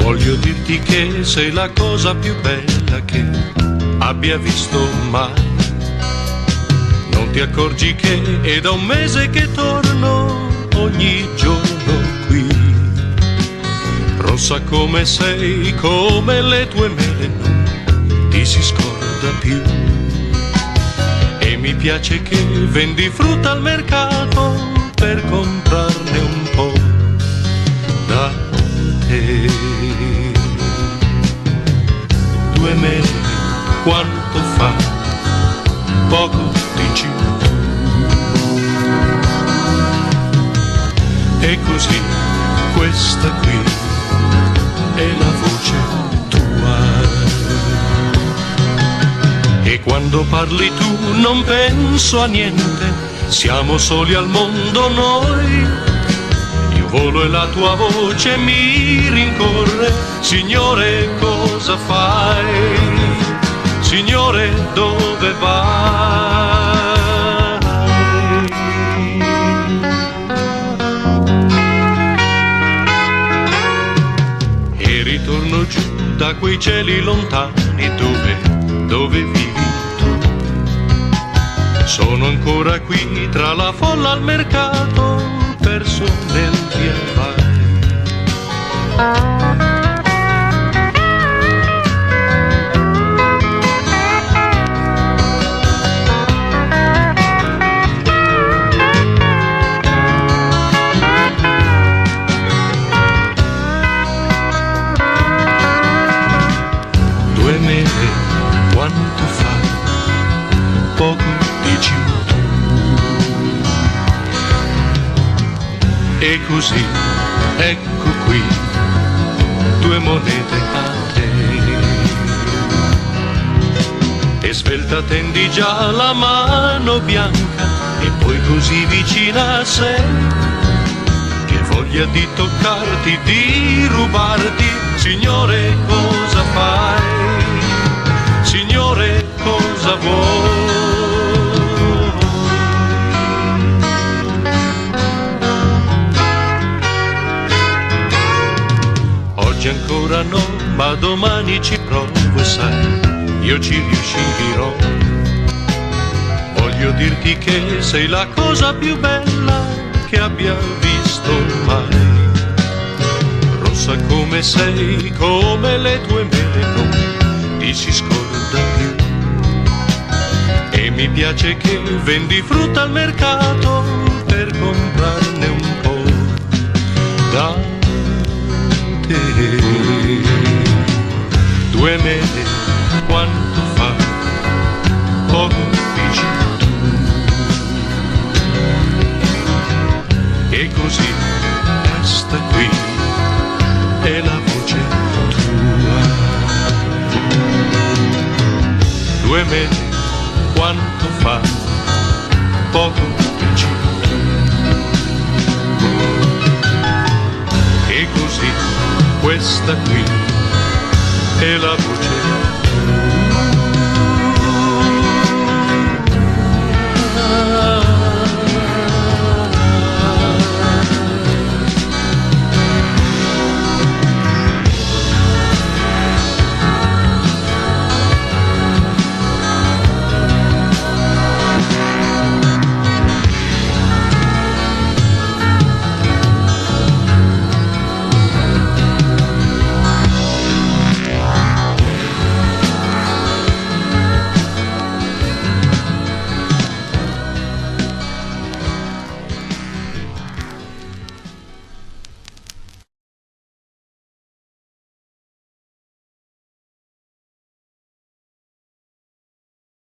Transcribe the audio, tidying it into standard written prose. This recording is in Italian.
Voglio dirti che sei la cosa più bella che abbia visto mai. Non ti accorgi che è da un mese che torno ogni giorno qui. Rossa come sei, come le tue mele, non ti si scorda più. E mi piace che vendi frutta al mercato per comprarne un po' da te. 2 mele, quanto fa? Poco dici tu. E così questa qui è la voce tua. E quando parli tu non penso a niente, siamo soli al mondo noi. Io volo e la tua voce mi rincorre. Signore, cosa fai? Signore, dove vai? E ritorno giù da quei cieli lontani dove vivi tu. Sono ancora qui tra la folla al mercato, perso nel via vai. 2 mele, quanto fa? Poco dici tu. E così, ecco qui, 2 monete a te. E svelta tendi già la mano bianca e poi così vicina a sé, che voglia di toccarti, di rubarti. Signore, cosa fai? Signore, cosa vuoi? Oggi ancora no, ma domani ci provo e sai, io ci riuscirò. Voglio dirti che sei la cosa più bella che abbia visto mai. Rossa come sei, come le tue mele, non ti si scorda più. E mi piace che vendi frutta al mercato per comprarne un po' da te. 2 mele, quanto fa? Poco dici tu. E così questa qui è la voce tua. 2 mele, quanto fa? Poco dici tu. E così questa qui è la voce